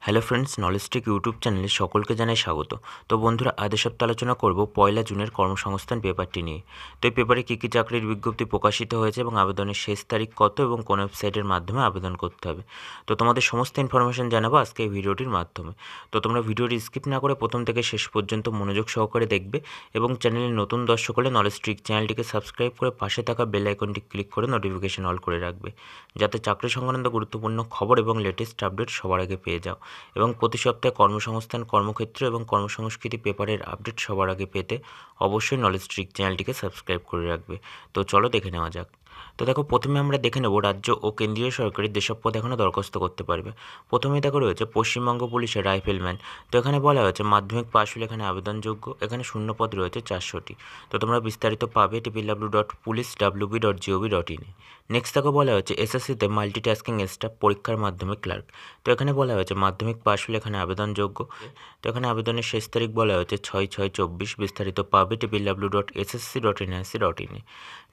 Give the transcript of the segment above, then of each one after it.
Hello friends, নলেজটেক YouTube চ্যানেলে সকলকে জানাই স্বাগত। তো বন্ধুরা, আজ সপ্তাহে আলোচনা করব 1 জুনের কর্মসংস্থান পেপারটি নিয়ে। তো এই পেপারে কী কী চাকরির বিজ্ঞপ্তি প্রকাশিত হয়েছে এবং আবেদনের শেষ তারিখ কত এবং কোন ওয়েবসাইটের মাধ্যমে আবেদন করতে হবে, তো তোমাদের সমস্ত ইনফরমেশন জানাবো আজকে এই ভিডিওটির মাধ্যমে। তো তোমরা ভিডিওটি স্কিপ না করে প্রথম থেকে শেষ পর্যন্ত মনোযোগ সহকারে দেখবে এবং চ্যানেলে নতুন দর্শক হলে নলেজটেক চ্যানেলটিকে সাবস্ক্রাইব করে পাশে থাকা বেল আইকনটি ক্লিক করে নোটিফিকেশন অল করে রাখবে, যাতে চাকরি সংক্রান্ত গুরুত্বপূর্ণ খবর এবং লেটেস্ট আপডেট সবার আগে পেয়ে যাও এবং প্রতি সপ্তাহে কর্মসংস্থান, কর্মক্ষেত্র এবং কর্মসংস্কৃতি পেপারের আপডেট সবার আগে পেতে অবশ্যই নলেজটেক চ্যানেলটিকে সাবস্ক্রাইব করে রাখবে। তো চলো দেখে নেওয়া যাক। তো দেখো, প্রথমে আমরা দেখে নেব রাজ্য ও কেন্দ্রীয় সরকারি যেসব পদে এখনও দরখাস্ত করতে পারবে। প্রথমেই দেখো রয়েছে পশ্চিমবঙ্গ পুলিশের রাইফেলম্যান। তো এখানে বলা হয়েছে মাধ্যমিক পাশ হলে এখানে আবেদনযোগ্য। এখানে শূন্য পদ রয়েছে 400টি। তো তোমরা বিস্তারিত পাবে www.pulicewb.gov.in। নেক্সট দেখো বলা হয়েছে এসএসসিতে মাল্টিটাস্কিং স্টাফ পরীক্ষার মাধ্যমে ক্লার্ক। তো এখানে বলা হয়েছে মাধ্যমিক পাশ হলে এখানে আবেদনযোগ্য। তো এখানে আবেদনের শেষ তারিখ বলা হয়েছে 6/6/24। বিস্তারিত পাবে www.ssc.nic.in।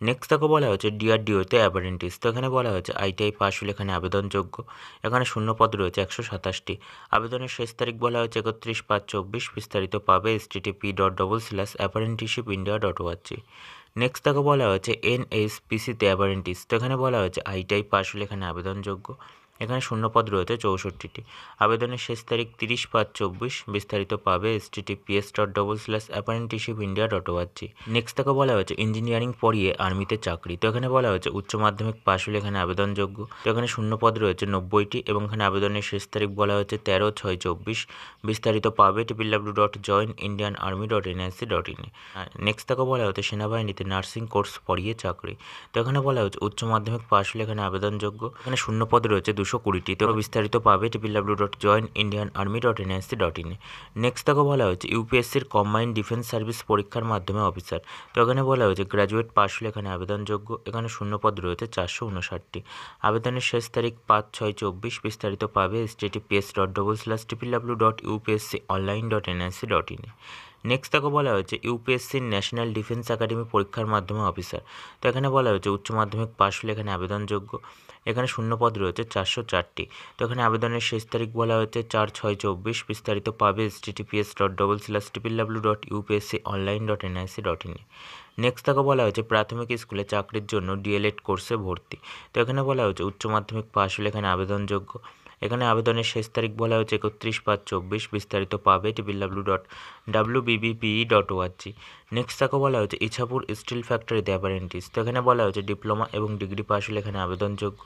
নেক্সট দেখো বলা হয়েছে ডিআরডিওতে অ্যাপারেন্টিস। তো এখানে বলা হয়েছে আইটিআই পাশ হলে এখানে আবেদনযোগ্য। এখানে শূন্য পদ রয়েছে 127টি। আবেদনের শেষ তারিখ বলা হয়েছে 31/5/24। বিস্তারিত পাবে http://apprenticeshipindia.org। নেক্সট দেখো বলা হয়েছে এনএসপিসিতে অ্যাপারেন্টিস। তো এখানে বলা হয়েছে আইটিআই পাশ হলে এখানে আবেদনযোগ্য। এখানে শূন্য পদ রয়েছে 64টি। আবেদনের শেষ তারিখ 30/5/24। বিস্তারিত পাবে https://apprenticeshipindia.org। নেক্সট তাকে বলা হয়েছে ইঞ্জিনিয়ারিং পড়িয়ে আর্মিতে চাকরি। তো এখানে বলা হয়েছে উচ্চ মাধ্যমিক পাশ হলে এখানে আবেদনযোগ্য। তো এখানে শূন্য পদ রয়েছে 90টি এবং এখানে আবেদনের শেষ তারিখ বলা হয়েছে 13/6/24। বিস্তারিত পাবে www.joinindianarmy.nic.in। নেক্সট তাকে বলা হয়েছে সেনাবাহিনীতে নার্সিং কোর্স পড়িয়ে চাকরি। তো এখানে বলা হয়েছে উচ্চ মাধ্যমিক পাশ হলে এখানে আবেদনযোগ্য। এখানে শূন্য পদ রয়েছে 220টি। তো বিস্তারিত পাবে www.joinindianarmy.nic.in। নেক্সট তাকে বলা হয়েছে ইউপিএসসির কম্বাইন্ড ডিফেন্স সার্ভিস পরীক্ষার মাধ্যমে অফিসার। তো এখানে বলা হয়েছে গ্র্যাজুয়েট পাশ হলে এখানে আবেদনযোগ্য। এখানে শূন্য পদ রয়েছে 459টি। আবেদনের শেষ তারিখ 5/6/24। বিস্তারিত পাবে https://www.upsconline.nic.in। নেক্সট তাকে বলা হয়েছে ইউপিএসসির ন্যাশনাল ডিফেন্স একাডেমি পরীক্ষার মাধ্যমে অফিসার। তো এখানে বলা হয়েছে উচ্চ মাধ্যমিক পাশ হলে এখানে আবেদনযোগ্য। এখানে শূন্য পদ রয়েছে 404টি। তো এখানে আবেদনের শেষ তারিখ বলা হয়েছে 4/6/24। বিস্তারিত পাবে https://www.upsconline.nic.in। নেক্সট তাকে বলা হয়েছে প্রাথমিক স্কুলে চাকরির জন্য ডিএলএড কোর্সে ভর্তি। তো এখানে বলা হয়েছে উচ্চ মাধ্যমিক পাশ হলে এখানে আবেদনযোগ্য। এখানে আবেদনের শেষ তারিখ বলা হয়েছে 31/5/24। বিস্তারিত পাবে www.wbbpe.org। নেক্সট তাকে বলা হয়েছে ইছাপুর স্টিল ফ্যাক্টরিতে অ্যাপারেন্টিস। তো এখানে বলা হয়েছে ডিপ্লোমা এবং ডিগ্রি পাশ হলে এখানে আবেদনযোগ্য।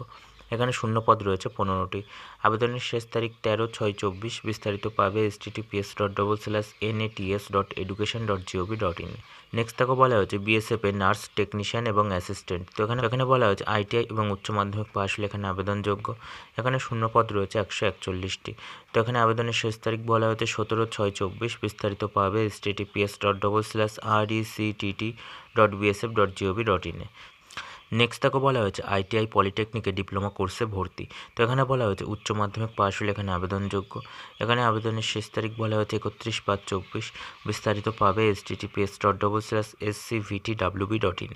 এখানে শূন্য পদ রয়েছে 15টি। আবেদনের শেষ তারিখ 13/6/24। বিস্তারিত পাবে https://nats.education.gov.in। নেক্সট তাকে বলা হয়েছে বিএসএফে নার্স, টেকনিশিয়ান এবং অ্যাসিস্ট্যান্ট। তো এখানে বলা হয়েছে আইটিআই এবং উচ্চ মাধ্যমিক পাশ হলে এখানে আবেদনযোগ্য। এখানে শূন্য পদ রয়েছে 141টি। তো এখানে আবেদনের শেষ তারিখ বলা হয়েছে 17/6/24। বিস্তারিত পাবে https://rectt.bsf.gov.in। নেক্সট তাকে বলা হয়েছে আইটিআই পলিটেকনিকে ডিপ্লোমা কোর্সে ভর্তি। তো এখানে বলা হয়েছে উচ্চ মাধ্যমিক পাশ হলে এখানে আবেদনযোগ্য। এখানে আবেদনের শেষ তারিখ বলা হয়েছে 31/5/24। বিস্তারিত পাবে https://scvtwb.in।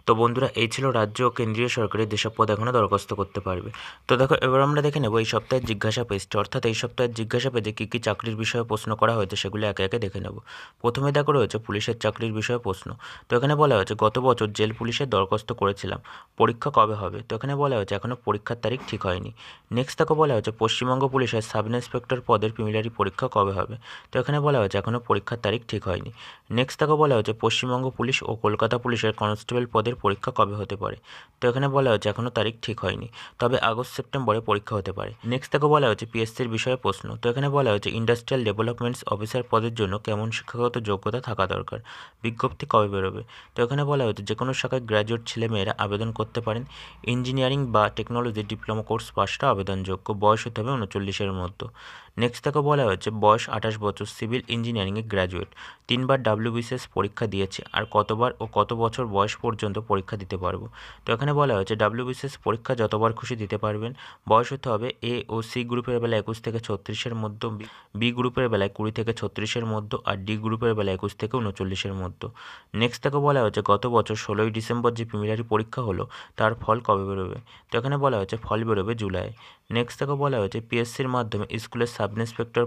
তো বন্ধুরা, এই ছিল রাজ্য ও কেন্দ্রীয় সরকারের যেসব পদ এখনও দরখাস্ত করতে পারবে। তো দেখো, এবার আমরা দেখে নেব এই সপ্তাহের জিজ্ঞাসা পেজটি, অর্থাৎ এই সপ্তাহের জিজ্ঞাসা পেজে কী কী চাকরির বিষয়ে প্রশ্ন করা হয়েছে সেগুলো একে একে দেখে নেব। প্রথমে দেখো রয়েছে পুলিশের চাকরির বিষয়ে প্রশ্ন। তো এখানে বলা হয়েছে গত বছর জেল পুলিশের দরখাস্ত করেছিলাম, পরীক্ষা কবে হবে? তো এখানে বলা হয়েছে এখনও পরীক্ষার তারিখ ঠিক হয়নি। নেক্সট তাকে বলা হয়েছে পশ্চিমবঙ্গ পুলিশের সাব ইন্সপেক্টর পদের প্রিলিমিনারি পরীক্ষা কবে হবে? তো এখানে বলা হয়েছে এখনও পরীক্ষার তারিখ ঠিক হয়নি। নেক্সট তাকে বলা হয়েছে পশ্চিমবঙ্গ পুলিশ ও কলকাতা পুলিশের কনস্টেবল পদের পরীক্ষা কবে হতে পারে? তো এখানে বলা হয়েছে এখনও তারিখ ঠিক হয়নি, তবে আগস্ট-সেপ্টেম্বরে পরীক্ষা হতে পারে। নেক্সট তাকে বলা হয়েছে পিএসসির বিষয়ে প্রশ্ন। তো এখানে বলা হয়েছে ইন্ডাস্ট্রিয়াল ডেভেলপমেন্টস অফিসার পদের জন্য কেমন শিক্ষাগত যোগ্যতা থাকা দরকার? বিজ্ঞপ্তি কবে বেরোবে? তো এখানে বলা হয়েছে যে কোনো শাখায় গ্র্যাজুয়েট ছেলেমেয়েরা আবেদন করতে পারেন। ইঞ্জিনিয়ারিং বা টেকনোলজি ডিপ্লোমা কোর্স পাশটা আবেদনযোগ্য। বয়স হতে হবে 39-এর মধ্যে। নেক্সট তাকে বলা হয়েছে বয়স 28 বছর, সিভিল ইঞ্জিনিয়ারিংয়ে গ্র্যাজুয়েট, 3বার WBCS পরীক্ষা দিয়েছে, আর কতবার ও কত বছর বয়স পর্যন্ত পর্যন্ত পরীক্ষা দিতে পারবো। তো এখানে বলা হয়েছে WBCS পরীক্ষা যতবার খুশি দিতে পারবেন। বয়স হতে হবে A ও C গ্রুপের বেলায় 21 থেকে 36-এর মধ্যে, B গ্রুপের বেলায় 20 থেকে 36-এর মধ্যে, আর D গ্রুপের বেলায় 21 থেকে 39-এর মধ্যে। নেক্সট থেকে বলা হয়েছে গত বছর 16ই ডিসেম্বর যে প্রিলিমিনারি পরীক্ষা হলো তার ফল কবে বেরোবে। তো এখানে বলা হয়েছে ফল বেরোবে জুলাই। নেক্সট থেকে বলা হয়েছে PSCর মাধ্যমে স্কুলের সাব ইন্সপেক্টর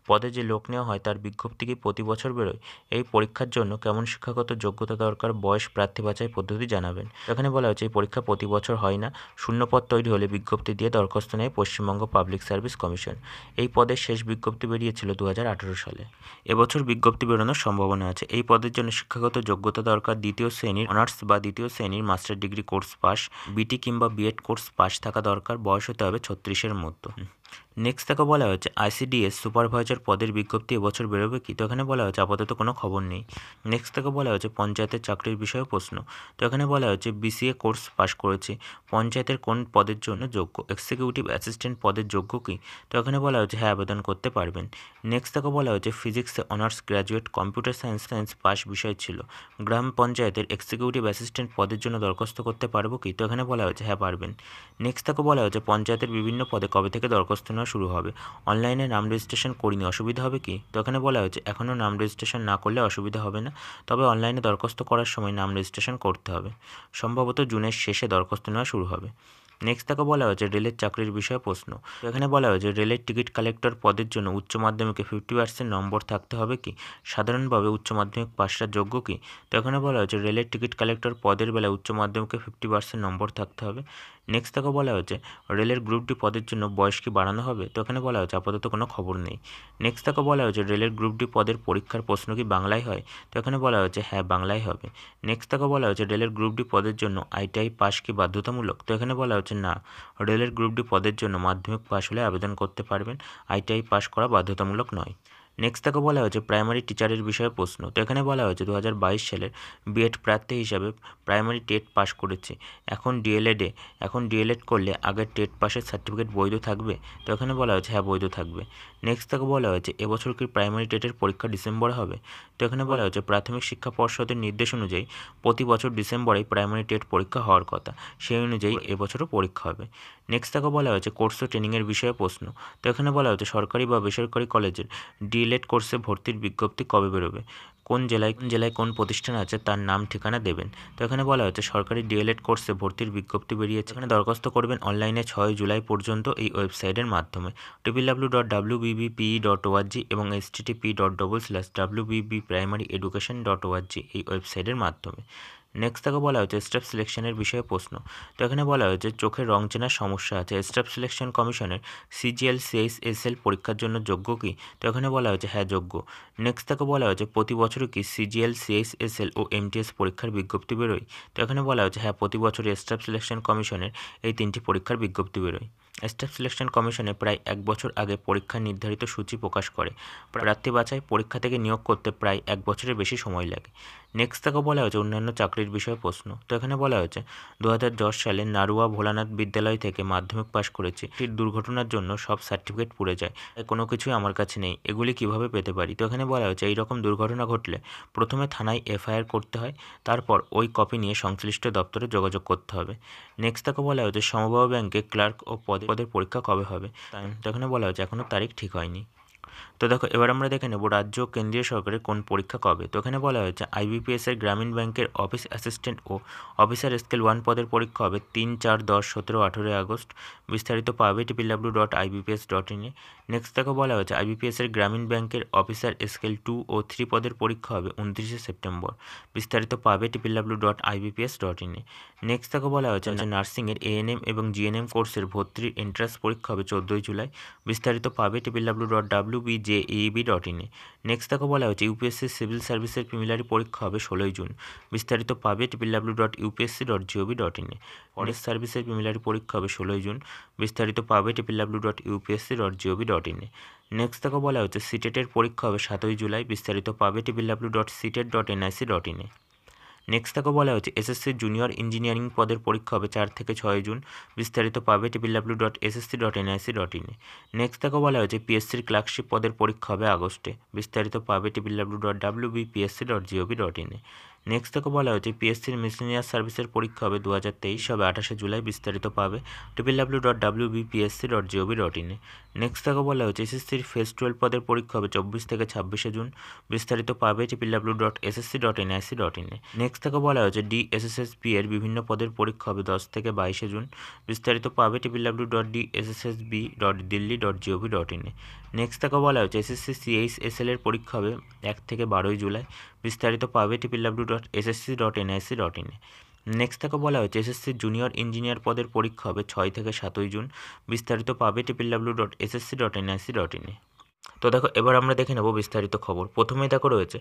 পদে যে লোক নেওয়া হয় তার বিজ্ঞপ্তি কি প্রতি বছর বেরোয়। এই পরীক্ষার জন্য কেমন শিক্ষাগত যোগ্যতা দরকার, বয়স, প্রার্থী বাছাই পদ্ধতি জানাবেন। এখানে বলা হয়েছে এই পরীক্ষা প্রতি বছর হয় না, শূন্যপদ তৈরি হলে বিজ্ঞপ্তি দিয়ে দরখাস্ত নেয় পশ্চিমবঙ্গ পাবলিক সার্ভিস কমিশন। এই পদের শেষ বিজ্ঞপ্তি বেরিয়েছিল 2018 সালে। এবছর বিজ্ঞপ্তি বেরোনোর সম্ভাবনা আছে। এই পদের জন্য শিক্ষাগত যোগ্যতা দরকার দ্বিতীয় শ্রেণীর অনার্স বা দ্বিতীয় শ্রেণীর master degree course pass, BT কিংবা B.Ed কোর্স পাস থাকা দরকার। বয়স হতে হবে 36-এর মধ্যে। নেক্সট থেকে বলা হয়েছে ICDS সুপারভাইজার পদের বিজ্ঞপ্তি এবছর বেরোবে কি। তো এখানে বলা হয়েছে আপাতত কোনো খবর নেই। নেক্সট থেকে বলা হয়েছে পঞ্চায়েতের চাকরির বিষয়ে প্রশ্ন। তো এখানে বলা হয়েছে BCA কোর্স পাস করেছে, পঞ্চায়েতের কোন পদের জন্য যোগ্য, এক্সিকিউটিভ অ্যাসিস্ট্যান্ট পদের যোগ্য কি। তো এখানে বলা হয়েছে হ্যাঁ আবেদন করতে পারবেন। নেক্সট থেকে বলা হয়েছে ফিজিক্সে honours graduate, computer science pass বিষয় ছিল, গ্রাম পঞ্চায়েতের এক্সিকিউটিভ অ্যাসিস্ট্যান্ট পদের জন্য দরখাস্ত করতে পারবো কি। তো এখানে বলা হয়েছে হ্যাঁ পারবেন। নেক্সট থেকে বলা হয়েছে পঞ্চায়েতের বিভিন্ন পদে কবে থেকে দরখাস্ত নেওয়া শুরু হবে, অনলাইনে নাম রেজিস্ট্রেশন করিনি অসুবিধা হবে কি। তো এখানে বলা হয়েছে এখনও নাম রেজিস্ট্রেশন না করলে অসুবিধা হবে না, তবে অনলাইনে দরখাস্ত করার সময় নাম রেজিস্ট্রেশন করতে হবে। সম্ভবত জুনের শেষে দরখাস্ত নেওয়া শুরু হবে। নেক্সট তাকে বলা হয়েছে রেলের চাকরির বিষয়ে প্রশ্ন। তো এখানে বলা হয়েছে রেলের টিকিট কালেক্টর পদের জন্য উচ্চ মাধ্যমিকে 50% নম্বর থাকতে হবে কি, সাধারণভাবে উচ্চ মাধ্যমিক পাশটা যোগ্য কি। তো এখানে বলা হয়েছে রেলের টিকিট কালেক্টর পদের বেলায় উচ্চ মাধ্যমিকে 50% নম্বর থাকতে হবে। নেক্সট তাকে বলা হয়েছে রেলের গ্রুপ ডি পদের জন্য বয়স কি বাড়ানো হবে। তো এখানে বলা হয়েছে আপাতত কোনো খবর নেই। নেক্সট তাকে বলা হয়েছে রেলের গ্রুপ ডি পদের পরীক্ষার প্রশ্ন কি বাংলায় হয়। তো এখানে বলা হয়েছে হ্যাঁ বাংলায় হবে। নেক্সট তাকে বলা হয়েছে রেলের গ্রুপ ডি পদের জন্য ITI পাস কি বাধ্যতামূলক। তো এখানে বলা হচ্ছে না, রেলের গ্রুপ ডি পদের জন্য মাধ্যমিক পাস হলে আবেদন করতে পারবেন, ITI পাস করা বাধ্যতামূলক নয়। নেক্সট তাকে বলা হয়েছে প্রাইমারি টিচারের বিষয়ে প্রশ্ন। তো এখানে বলা হয়েছে 2022 সালের B.Ed প্রার্থী হিসাবে প্রাইমারি টেট পাস করেছে, এখন DLED করলে আগের টেট পাসের সার্টিফিকেট বৈধ থাকবে। তো এখানে বলা হয়েছে হ্যাঁ বৈধ থাকবে। নেক্সট তাকে বলা হয়েছে এবছর কি প্রাইমারি টেটের পরীক্ষা ডিসেম্বরে হবে। তো এখানে বলা হয়েছে প্রাথমিক শিক্ষা পর্ষদের নির্দেশ অনুযায়ী প্রতি বছর ডিসেম্বরেই প্রাইমারি টেট পরীক্ষা হওয়ার কথা, সেই অনুযায়ী এবছরও পরীক্ষা হবে। নেক্সট তাকে বলা হয়েছে কোর্স ও ট্রেনিংয়ের বিষয়ে প্রশ্ন। তো এখানে বলা হয়েছে সরকারি বা বেসরকারি কলেজের DLED কোর্সে ভর্তির বিজ্ঞপ্তি কবে বেরোবে, কোন জেলায় কোন প্রতিষ্ঠান আছে তার নাম ঠিকানা দেবেন। তো এখানে বলা হচ্ছে সরকারি DLED কোর্সে ভর্তির বিজ্ঞপ্তি বেরিয়েছে, এখানে দরখাস্ত করবেন অনলাইনে 6 জুলাই পর্যন্ত এই ওয়েবসাইটের মাধ্যমে www.wbbpe.org এবং http://wbbprimaryeducation.org এই ওয়েবসাইটের মাধ্যমে। নেক্সট তাকে বলা হয়েছে স্টাফ সিলেকশনের বিষয়ে প্রশ্ন। তো এখানে বলা হয়েছে চোখের রং চেনার সমস্যা আছে, স্টাফ সিলেকশন কমিশনের CGL CHSL পরীক্ষার জন্য যোগ্য কি। তো এখানে বলা হয়েছে হ্যাঁ যোগ্য। নেক্সট তাকে বলা হয়েছে প্রতি বছরই কি CGL CHSL ও MTS পরীক্ষার বিজ্ঞপ্তি বেরোয়। তো এখানে বলা হয়েছে হ্যাঁ প্রতি বছরই স্টাফ সিলেকশন কমিশনের এই 3টি পরীক্ষার বিজ্ঞপ্তি বেরোয়। স্টাফ সিলেকশন কমিশনে প্রায় 1 বছর আগে পরীক্ষার নির্ধারিত সূচি প্রকাশ করে, প্রার্থী বাছাই পরীক্ষা থেকে নিয়োগ করতে প্রায় 1 বছরের বেশি সময় লাগে। নেক্সট তাকে বলা হয়েছে অন্যান্য চাকরির বিষয়ে প্রশ্ন। তো এখানে বলা হয়েছে 2010 সালে নারুয়া ভোলানাথ বিদ্যালয় থেকে মাধ্যমিক পাশ করেছি, ঠিক দুর্ঘটনার জন্য সব সার্টিফিকেট পুড়ে যায়, কোনো কিছুই আমার কাছে নেই, এগুলি কিভাবে পেতে পারি। তো এখানে বলা হয়েছে এইরকম দুর্ঘটনা ঘটলে প্রথমে থানায় FIR করতে হয়, তারপর ওই কপি নিয়ে সংশ্লিষ্ট দপ্তরে যোগাযোগ করতে হবে। নেক্সট তাকে বলা হয়েছে সমবায় ব্যাংকে ক্লার্ক ও পদের পরীক্ষা কবে হবে। তো এখানে বলা হয়েছে এখনও তারিখ ঠিক হয়নি। তো দেখো এবার আমরা দেখে নেব রাজ্য ও কেন্দ্রীয় সরকারের কোন পরীক্ষা কবে। তো এখানে বলা হয়েছে IBPS এর গ্রামীণ ব্যাংকের অফিস অ্যাসিস্ট্যান্ট ও অফিসার স্কেল 1 পদের পরীক্ষা হবে 3, 4, 10, 17, 18 আগস্ট। বিস্তারিত পাবে www.ibps.in এ। নেক্সট তাকে বলা হয়েছে IBPS এর গ্রামীণ ব্যাংকের অফিসার স্কেল 2 ও 3 পদের পরীক্ষা হবে 29 সেপ্টেম্বর। বিস্তারিত পাবে www.ibps.in এ। নেক্সট তাকে বলা হয়েছে নার্সিংয়ের ANM এবং GNM কোর্সের ভর্তির এন্ট্রান্স পরীক্ষা হবে 14 জুলাই। বিস্তারিত পাবে www.wbjeeb.in এ। নেক্সট তাকে বলা হয়েছে UPSC সিভিল সার্ভিসের প্রিলিমিনারি পরীক্ষা হবে 16 জুন। বিস্তারিত পাবে www.upsc.gov.in এ। ফরেস্ট সার্ভিসের প্রিলিমিনারি পরীক্ষা হবে 16 জুন। বিস্তারিত পাবে www.upsc.gov.in এ। নেক্সট তাকে বলা হচ্ছে সিটেটের পরীক্ষা হবে 7 জুলাই। বিস্তারিত পাবে www.ctet.nic.in এ। নেক্সট তাকে বলা হচ্ছে SSC জুনিয়র ইঞ্জিনিয়ারিং পদের পরীক্ষা হবে 4 থেকে 6 জুন। বিস্তারিত পাবে www.ssc.nic.in এ। নেক্সট তাকে বলা হয়েছে PSCর ক্লার্কশিপ পদের পরীক্ষা হবে আগস্টে। বিস্তারিত পাবে www.wbpsc.gov.in এ। নেক্সট থেকে বলা হয়েছে পিএসসির মিসেলিনিয়াস সার্ভিসের পরীক্ষা হবে 2023 হবে 28শে জুলাই, বিস্তারিত পাবে www.wbpsc.gov.in। নেক্সট থেকে বলা হয়েছে এসএসসির ফেজ 12 পদের পরীক্ষা হবে 24 থেকে 26শে জুন, বিস্তারিত পাবে www.ssc.nic.in। নেক্সট থেকে বলা হয়েছে ডিএসএসএসবি এর বিভিন্ন পদের পরীক্ষা হবে 10 থেকে 22শে জুন, বিস্তারিত পাবে www.dsssb.delhi.gov.in। নেক্সট থেকে বলা হয়েছে এসএসসি সিএইচএসএল এর পরীক্ষা হবে 1 থেকে 12ই জুলাই, বিস্তারিত পাবে www.ssc.nic.in। নেক্সট থেকে বলা হয়েছে এসএসসি জুনিয়র ইঞ্জিনিয়ার পদের পরীক্ষা হবে 6 থেকে 7ই জুন, বিস্তারিত পাবে www.ssc.nic.in। তো দেখো এবার আমরা দেখে নেব বিস্তারিত খবর। প্রথমেই দেখো রয়েছে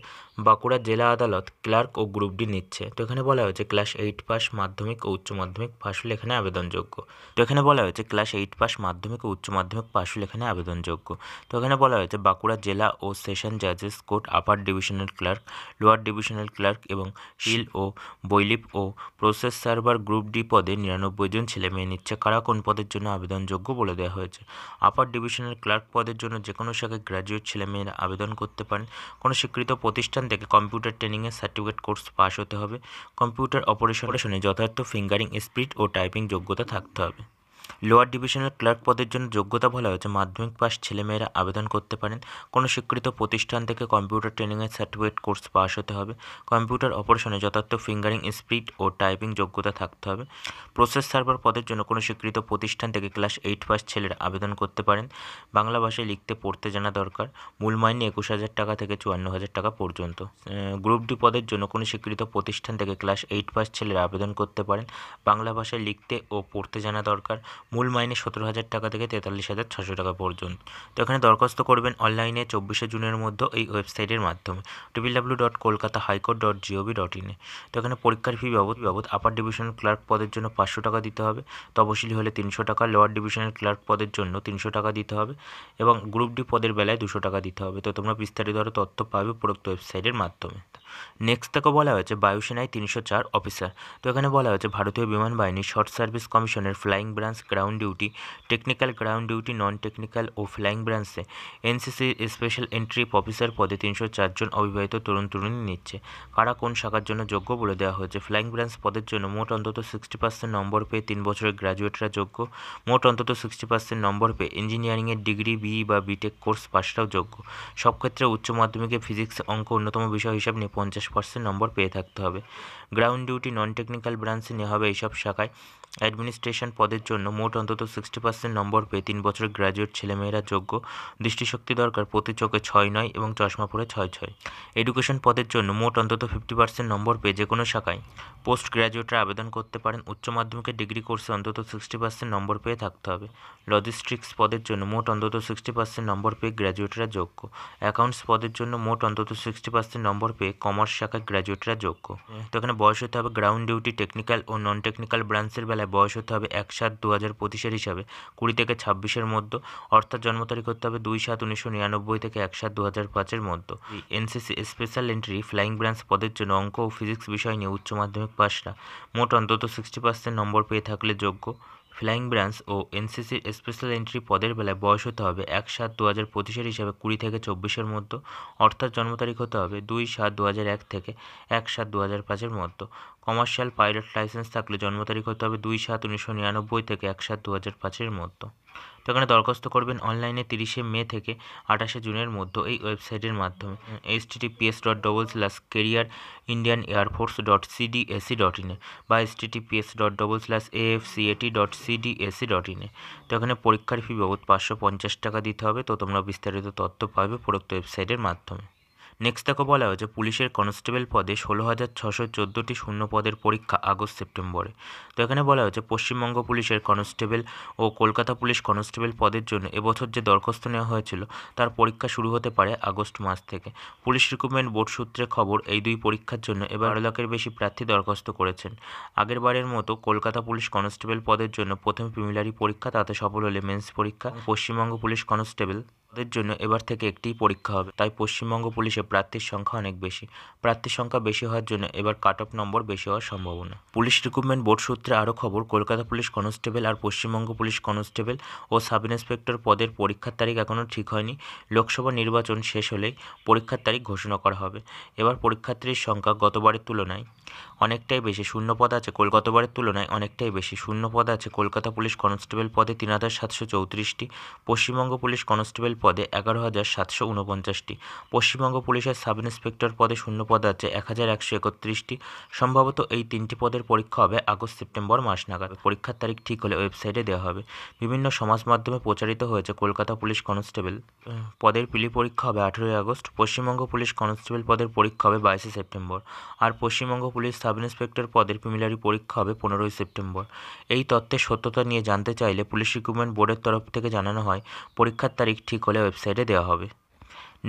বাঁকুড়া জেলা আদালত ক্লার্ক ও গ্রুপ ডি নিচ্ছে। তো এখানে বলা হয়েছে ক্লাস 8 পাস মাধ্যমিক ও উচ্চ মাধ্যমিক পাশ হলে এখানে আবেদনযোগ্য। তো এখানে বলা হয়েছে ক্লাস 8 পাস মাধ্যমিক ও উচ্চ মাধ্যমিক পাশ হলে এখানে আবেদনযোগ্য। তো এখানে বলা হয়েছে বাঁকুড়া জেলা ও সেশন জাজেস court upper divisional clerk, lower divisional clerk এবং শিল ও বৈলিপ ও প্রসেস সার্ভার গ্রুপ ডি পদে 99 জন ছেলে মেয়ে নিচ্ছে। কারা কোন পদের জন্য আবেদনযোগ্য বলে দেওয়া হয়েছে। আপার ডিভিশনাল ক্লার্ক পদের জন্য যে কোনো শাখায় গ্র্যাজুয়েট ছেলেমেয়েরা আবেদন করতে পারেন। কোনো স্বীকৃত প্রতিষ্ঠান থেকে কম্পিউটার ট্রেনিংয়ের সার্টিফিকেট কোর্স পাস হতে হবে। কম্পিউটার অপারেশনে যথার্থ ফিঙ্গারিং স্পিড ও টাইপিং যোগ্যতা থাকতে হবে। লোয়ার ডিভিশনাল ক্লার্ক পদের জন্য যোগ্যতা বলা হয়েছে মাধ্যমিক পাস ছেলেমেয়েরা আবেদন করতে পারেন। কোনো স্বীকৃত প্রতিষ্ঠান থেকে কম্পিউটার ট্রেনিংয়ের সার্টিফিকেট কোর্স পাস হতে হবে। কম্পিউটার অপারেশনে যথার্থ ফিঙ্গারিং স্পিড ও টাইপিং যোগ্যতা থাকতে হবে। প্রসেস সার্ভার পদের জন্য কোনো স্বীকৃত প্রতিষ্ঠান থেকে ক্লাস 8 পাস ছেলেরা আবেদন করতে পারেন। বাংলা ভাষায় লিখতে পড়তে জানা দরকার। মূল মাইনে 21,000 টাকা থেকে 54,000 টাকা পর্যন্ত। গ্রুপ ডি পদের জন্য কোনো স্বীকৃত প্রতিষ্ঠান থেকে ক্লাস 8 পাস ছেলেরা আবেদন করতে পারেন। বাংলা ভাষায় লিখতে ও পড়তে জানা দরকার। মূল মাইনে 17,000 টাকা থেকে 43,600 টাকা পর্যন্ত। তো এখানে দরখাস্ত করবেন অনলাইনে 24শে জুনের মধ্যে এই ওয়েবসাইটের মাধ্যমে www.kolkatahighcourt.gov.in। তো এখানে পরীক্ষার ফি বাবদ আপার ডিভিশনাল ক্লার্ক পদের জন্য 500 টাকা দিতে হবে, তপশিলি হলে 300 টাকা, লোয়ার ডিভিশনাল ক্লার্ক পদের জন্য 300 টাকা দিতে হবে এবং গ্রুপ ডি পদের বেলায় 200 টাকা দিতে হবে। তো তোমরা বিস্তারিত আরও তথ্য পাবে উপরোক্ত ওয়েবসাইটের মাধ্যমে। নেক্সট থেকে বলা হয়েছে বায়ুসেনায় 304 অফিসার। তো এখানে বলা হয়েছে ভারতীয় বিমান বাহিনী শর্ট সার্ভিস কমিশনের flying branch ground duty, technical ground duty, non technical ও ফ্লাইং ব্রাঞ্চে এনসিসি স্পেশাল এন্ট্রি অফিসার পদে 304 জন অবিবাহিত তরুণ তরুণী নিচ্ছে। কারা কোন শাখার জন্য যোগ্য বলে দেওয়া হয়েছে। ফ্লাইং ব্রাঞ্চ পদের জন্য মোট অন্তত 60% নম্বর পেয়ে 3 বছরের গ্র্যাজুয়েটরা যোগ্য। মোট অন্তত 60% নম্বর পেয়ে ইঞ্জিনিয়ারিংয়ের ডিগ্রি বিই বা বিটেক কোর্স পাশরাও যোগ্য। সব ক্ষেত্রে উচ্চ মাধ্যমিকে ফিজিক্স অঙ্ক অন্যতম বিষয় হিসাব নিয়ে 50% নম্বর পেয়ে থাকতে হবে। গ্রাউন্ড ডিউটি নন টেকনিক্যাল ব্রাঞ্চে নেওয়া হবে এইসব শাখায়। অ্যাডমিনিস্ট্রেশন পদের জন্য মোট অন্তত 60% নম্বর পেয়ে 3 বছরের গ্র্যাজুয়েট ছেলেমেয়েরা যোগ্য। দৃষ্টিশক্তি দরকার, প্রতি চোখে 6-9 এবং চশমা পরে 6-6। এডুকেশন পদের জন্য মোট অন্তত 50% নম্বর পেয়ে যে কোনো শাখায় পোস্ট গ্র্যাজুয়েটরা আবেদন করতে পারেন। উচ্চ মাধ্যমিকের ডিগ্রি কোর্সে অন্তত 60% নম্বর পেয়ে থাকতে হবে। লজিস্টিক্স পদের জন্য মোট অন্তত 60% নম্বর পেয়ে গ্র্যাজুয়েটরা যোগ্য। অ্যাকাউন্টস পদের জন্য মোট অন্তত 60% নম্বর পেয়ে কমার্স শাখায় গ্র্যাজুয়েটরা যোগ্য। তো এখানে বয়স হতে হবে গ্রাউন্ড ডিউটি, টেকনিক্যাল ও নন টেকনিক্যাল ব্রাঞ্চের বেলায় বয়স হতে হবে 1/7/2025 হিসাবে 20 থেকে 26-এর মধ্যে, অর্থাৎ জন্ম তারিখ হতে হবে 2/7/1999 থেকে 1/7/2005-এর মধ্যে। NCC special entry flying branch পদের জন্য অঙ্ক ও ফিজিক্স বিষয় নিয়ে উচ্চ মাধ্যমিক পাশরা মোট অন্তত 60% নম্বর পেয়ে থাকলে যোগ্য। ফ্লাইং ব্রাঞ্চ ও এনসিসির স্পেশাল এন্ট্রি পদের বেলায় বয়স হতে হবে 1/7/2025 হিসাবে 20 থেকে 24-এর মধ্যে, অর্থাৎ জন্ম তারিখ হতে হবে 2/7/2001 থেকে 1/7/2005-এর মধ্যে। কমার্শিয়াল পাইলট লাইসেন্স থাকলে জন্ম তারিখ হতে হবে 2/7/1999 থেকে 1/7/2005-এর মধ্যে। তো এখানে দরখাস্ত করবেন অনলাইনে 30শে মে থেকে 28শে জুনের মধ্যে এই ওয়েবসাইটের মাধ্যমে https://careerindianairforce.cdac.in বা https://afcat.cdac.in। তো এখানে পরীক্ষার ফি বাবদ 550 টাকা দিতে হবে। তো তোমরা বিস্তারিত তথ্য পাবে উপরোক্ত ওয়েবসাইটের মাধ্যমে। নেক্সট দেখো বলা হয়েছে পুলিশের কনস্টেবল পদে 16,614টি শূন্য পদের পরীক্ষা আগস্ট সেপ্টেম্বরে। তো এখানে বলা হয়েছে পশ্চিমবঙ্গ পুলিশের কনস্টেবল ও কলকাতা পুলিশ কনস্টেবল পদের জন্য এবছর যে দরখাস্ত নেওয়া হয়েছিল তার পরীক্ষা শুরু হতে পারে আগস্ট মাস থেকে। পুলিশ রিক্রুটমেন্ট বোর্ড সূত্রে খবর এই দুই পরীক্ষার জন্য এবার 12 লাখের বেশি প্রার্থী দরখাস্ত করেছেন। আগের বারের মতো কলকাতা পুলিশ কনস্টেবল পদের জন্য প্রথমে প্রিলিমিনারি পরীক্ষা, তাতে সফল হলে মেন্স পরীক্ষা। পশ্চিমবঙ্গ পুলিশ কনস্টেবল এর জন্য এবার থেকে একটিই পরীক্ষা হবে, তাই পশ্চিমবঙ্গ পুলিশে প্রার্থীর সংখ্যা অনেক বেশি। প্রার্থীর সংখ্যা বেশি হওয়ার জন্য এবার কাট অফ নম্বর বেশি হওয়ার সম্ভাবনা। পুলিশ রিক্রুটমেন্ট বোর্ড সূত্রে আরও খবর, কলকাতা পুলিশ কনস্টেবল আর পশ্চিমবঙ্গ পুলিশ কনস্টেবল ও সাব ইন্সপেক্টর পদের পরীক্ষার তারিখ এখনও ঠিক হয়নি। লোকসভা নির্বাচন শেষ হলেই পরীক্ষার তারিখ ঘোষণা করা হবে। এবার পরীক্ষার্থীর সংখ্যা গতবারের তুলনায় অনেকটাই বেশি, শূন্য পদ আছে গতবারের তুলনায় অনেকটাই বেশি। শূন্য পদ আছে কলকাতা পুলিশ কনস্টেবল পদে ৩,৭34টি, পশ্চিমবঙ্গ পুলিশ কনস্টেবল পদে 11,749টি, পশ্চিমবঙ্গ পুলিশের সাব ইন্সপেক্টর পদে শূন্য পদ আছে 1,131টি। সম্ভবত এই 3টি পদের পরীক্ষা হবে আগস্ট সেপ্টেম্বর মাস নাগাদ। পরীক্ষার তারিখ ঠিক হলে ওয়েবসাইটে দেওয়া হবে। বিভিন্ন সমাজ মাধ্যমে প্রচারিত হয়েছে কলকাতা পুলিশ কনস্টেবল পদের প্রিলি পরীক্ষা হবে 18ই আগস্ট, পশ্চিমবঙ্গ পুলিশ কনস্টেবল পদের পরীক্ষা হবে 22শে সেপ্টেম্বর, আর পশ্চিমবঙ্গ পুলিশ সাব ইন্সপেক্টর পদের প্রিলিমিনারি পরীক্ষা হবে 15ই সেপ্টেম্বর। এই তথ্যের সত্যতা নিয়ে জানতে চাইলে পুলিশ রিক্রুটমেন্ট বোর্ডের তরফ থেকে জানানো হয় পরীক্ষার তারিখ ঠিক হলে ওয়েবসাইটে দেওয়া হবে।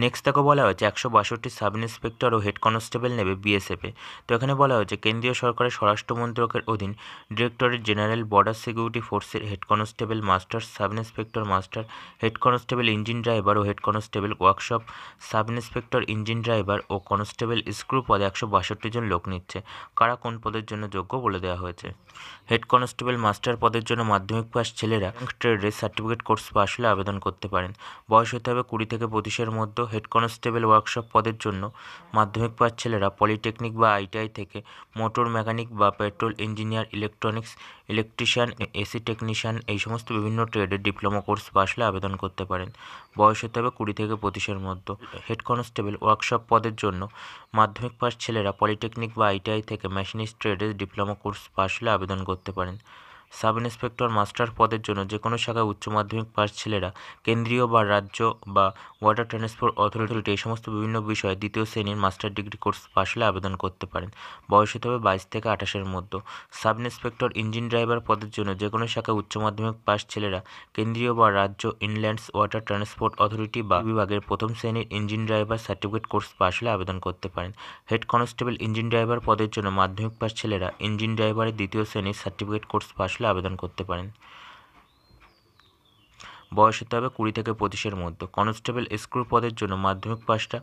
নেক্সট তাকে বলা হয়েছে 162 সাব ইন্সপেক্টর ও হেড কনস্টেবল নেবে বিএসএফে। তো এখানে বলা হয়েছে কেন্দ্রীয় সরকারের স্বরাষ্ট্র মন্ত্রকের অধীন ডিরেক্টরেট জেনারেল বর্ডার সিকিউরিটি ফোর্সের head constable master, sub inspector master, head constable engine driver ও head constable workshop, sub inspector engine driver ও কনস্টেবল স্ক্রু পদে 162 জন লোক নিচ্ছে। কারা কোন পদের জন্য যোগ্য বলে দেওয়া হয়েছে। হেড কনস্টেবল মাস্টার পদের জন্য মাধ্যমিক পাস ছেলেরা ট্রেডে সার্টিফিকেট কোর্স পাস হলে আবেদন করতে পারেন। বয়স হতে হবে 20 থেকে 25-এর মধ্যে। হেড কনস্টেবল ওয়ার্কশপ পদের জন্য মাধ্যমিক পাস ছেলেরা পলিটেকনিক বা আইটিআই থেকে মোটর মেকানিক বা petrol engineer, electronics, electrician, AC technician এই সমস্ত বিভিন্ন ট্রেডের ডিপ্লোমা কোর্স পাস হলে আবেদন করতে পারেন। বয়স হতে হবে 20 থেকে 25-এর মধ্যে। হেড কনস্টেবল ওয়ার্কশপ পদের জন্য মাধ্যমিক পাস ছেলেরা পলিটেকনিক বা আইটিআই থেকে মেশিনিস্ট ট্রেডের ডিপ্লোমা কোর্স পাস হলে আবেদন করতে পারেন। সাব ইন্সপেক্টর মাস্টার পদের জন্য যে কোনো শাখায় উচ্চ মাধ্যমিক পাস ছেলেরা কেন্দ্রীয় বা রাজ্য বা ওয়াটার ট্রান্সপোর্ট অথরিটি এই সমস্ত বিভিন্ন বিষয়ে 2য় শ্রেণীর মাস্টার ডিগ্রি কোর্স পাস হলে আবেদন করতে পারেন। বয়স হতে হবে 22 থেকে 28-এর মধ্যে। সাব ইন্সপেক্টর ইঞ্জিন ড্রাইভার পদের জন্য যে কোনো শাখায় উচ্চ মাধ্যমিক পাস ছেলেরা কেন্দ্রীয় বা রাজ্য ইনল্যান্ডস ওয়াটার ট্রান্সপোর্ট অথরিটি বা বিভাগের 1ম শ্রেণীর engine driver certificate course pass হলে আবেদন করতে পারেন। হেড কনস্টেবল ইঞ্জিন ড্রাইভার পদের জন্য মাধ্যমিক পাস ছেলেরা ইঞ্জিন ড্রাইভারের 2য় শ্রেণীর সার্টিফিকেট কোর্স পাস হলে আবেদন করতে পারেন। বয়স হতে হবে 20 থেকে 25-এর মধ্যে। কনস্টেবল স্ক্রু পদের জন্য মাধ্যমিক পাসটা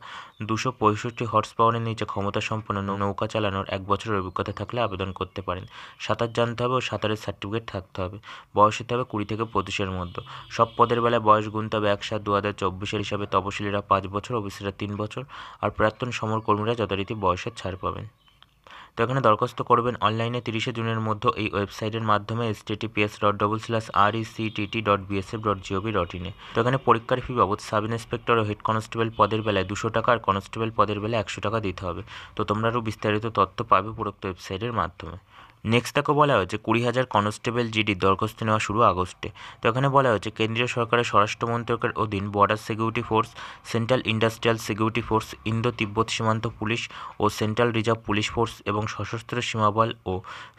265 হর্স পাওয়ারের নিচে ক্ষমতা সম্পন্ন নৌকা চালানোর 1 বছরের অভিজ্ঞতা থাকলে আবেদন করতে পারেন। সাঁতার জানতে হবে ও সাঁতারের সার্টিফিকেট থাকতে হবে। বয়স হতে হবে 20 থেকে 25-এর মধ্যে। সব পদের বেলায় বয়স গুনতে হবে 1/7/2024 হিসাবে তপশিলীরা 5 বছর, ওবিসিরা 3 বছর আর প্রাক্তন সমরকর্মীরা যথারীতি বয়সের ছাড় পাবেন। তো এখানে দরখাস্ত করবেন অনলাইনে 30শে জুনের মধ্যে এই ওয়েবসাইটের মাধ্যমে https://rect.bsf.gov.in এ। তো এখানে পরীক্ষার ফি বাবদ সাব ইন্সপেক্টর ও হেড কনস্টেবল পদের বেলায় 200 টাকা আর কনস্টেবল পদের বেলায় 100 টাকা দিতে হবে। তো তোমরা আরও বিস্তারিত তথ্য পাবে উপরোক্ত ওয়েবসাইটের মাধ্যমে। নেক্সট তাকে বলা হয়েছে 20,000 কনস্টেবল জিডির দরখাস্ত নেওয়া শুরু আগস্টে। তো এখানে বলা হয়েছে কেন্দ্রীয় সরকারের স্বরাষ্ট্র মন্ত্রকের অধীন border security force, central industrial security force, Indo তিব্বত সীমান্ত পুলিশ ও সেন্ট্রাল রিজার্ভ পুলিশ ফোর্স এবং সশস্ত্র সীমাবল ও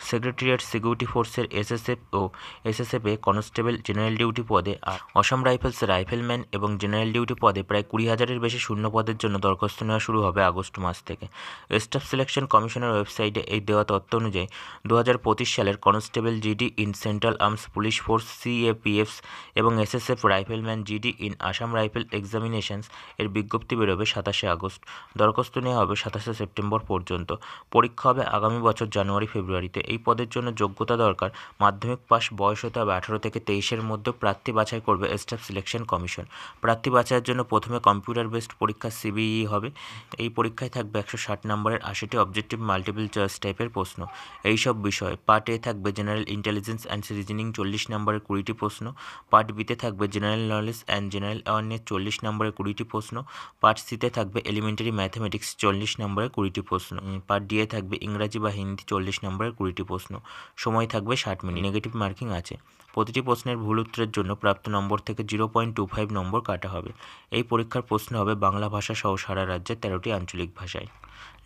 সেক্রেটারিয়েট সিকিউরিটি ফোর্সের এসএসএফ ও এসএসএফে কনস্টেবল জেনারেল ডিউটি পদে আর অসম রাইফেলস রাইফেলম্যান এবং জেনারেল ডিউটি পদে প্রায় 20,000-এর বেশি শূন্য পদের জন্য দরখাস্ত নেওয়া শুরু হবে আগস্ট মাস থেকে। স্টাফ সিলেকশন কমিশনের ওয়েবসাইটে এই দেওয়া তথ্য অনুযায়ী 2025 সালের constable GD in central arms police force CAPFs এবং SSF rifleman GD in Assam rifle examinations এর বিজ্ঞপ্তি বেরোবে 27শে আগস্ট। দরখাস্ত নেওয়া হবে 27শে সেপ্টেম্বর পর্যন্ত। পরীক্ষা হবে আগামী বছর জানুয়ারি-ফেব্রুয়ারিতে। এই পদের জন্য যোগ্যতা দরকার মাধ্যমিক পাস। বয়স হতে হবে 18 থেকে 23-এর মধ্যে। প্রার্থী বাছাই করবে স্টাফ সিলেকশন কমিশন। প্রার্থী বাছাইয়ের জন্য প্রথমে কম্পিউটার বেসড পরীক্ষা সিবিই হবে। এই পরীক্ষায় থাকবে 160 নম্বরের 80টি অবজেক্টিভ মাল্টিপল চয়েস টাইপের প্রশ্ন। এইসব বিষয় পার্ট এ থাকবে জেনারেল ইন্টেলিজেন্স অ্যান্ড রিজনিং 40 নম্বরের 20টি প্রশ্ন। পার্ট বিতে থাকবে general knowledge and general awareness 40 নম্বরের 20টি প্রশ্ন। পার্ট সিতে থাকবে এলিমেন্টারি ম্যাথমেটিক্স 40 নম্বরের 20টি প্রশ্ন। পার্ট ডি এ থাকবে ইংরাজি বা হিন্দি 40 নম্বরের 20টি প্রশ্ন। সময় থাকবে 60 মিনিট। নেগেটিভ মার্কিং আছে। প্রতিটি প্রশ্নের ভুল উত্তরের জন্য প্রাপ্ত নম্বর থেকে 0.25 নম্বর কাটা হবে। এই পরীক্ষার প্রশ্ন হবে বাংলা ভাষা সহ সারা রাজ্যের 13টি আঞ্চলিক ভাষায়।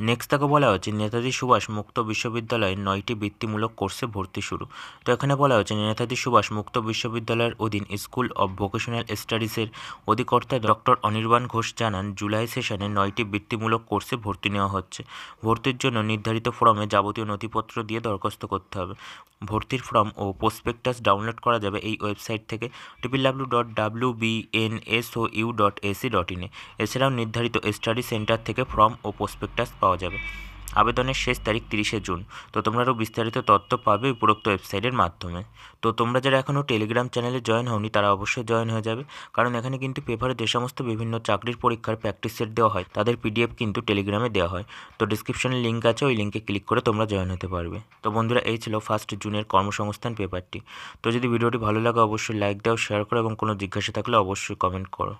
নেক্সট তাকে বলা হচ্ছে নেতাজি সুভাষ মুক্ত বিশ্ববিদ্যালয়ের 9টি বৃত্তিমূলক কোর্সে ভর্তি শুরু। তো এখানে বলা হচ্ছে নেতাজি সুভাষ মুক্ত বিশ্ববিদ্যালয়ের অধীন স্কুল অব ভোকেশনাল স্টাডিজের অধিকর্তা ডক্টর অনির্বাণ ঘোষ জানান, জুলাই সেশনে 9টি বৃত্তিমূলক কোর্সে ভর্তি নেওয়া হচ্ছে। ভর্তির জন্য নির্ধারিত ফর্মে যাবতীয় নথিপত্র দিয়ে দরখাস্ত করতে হবে। ভর্তির ফর্ম ও প্রসপেক্টাস ডাউনলোড করা যাবে এই ওয়েবসাইট থেকে www.wbnsou.ac.in এ। এছাড়াও নির্ধারিত স্টাডি সেন্টার থেকে ফর্ম ও প্রসপেক্টাস পাওয়া যাবে। আবেদনের শেষ তারিখ 30শে জুন। তো তোমরা আরও বিস্তারিত তথ্য পাবে উপরোক্ত ওয়েবসাইটের মাধ্যমে। তো তোমরা যারা এখনও টেলিগ্রাম চ্যানেলে জয়েন হওনি তারা অবশ্যই জয়েন হয়ে যাবে, কারণ এখানে কিন্তু পেপারে যে সমস্ত বিভিন্ন চাকরির পরীক্ষার প্র্যাকটিস সেট দেওয়া হয় তাদের পিডিএফ কিন্তু টেলিগ্রামে দেওয়া হয়। তো ডিসক্রিপশনে লিঙ্ক আছে, ওই লিঙ্কে ক্লিক করে তোমরা জয়েন হতে পারবে। তো বন্ধুরা, এই ছিল 1 জুনের কর্মসংস্থান পেপারটি। তো যদি ভিডিওটি ভালো লাগে অবশ্যই লাইক দাও, শেয়ার করো এবং কোনো জিজ্ঞাসা থাকলে অবশ্যই কমেন্ট করো।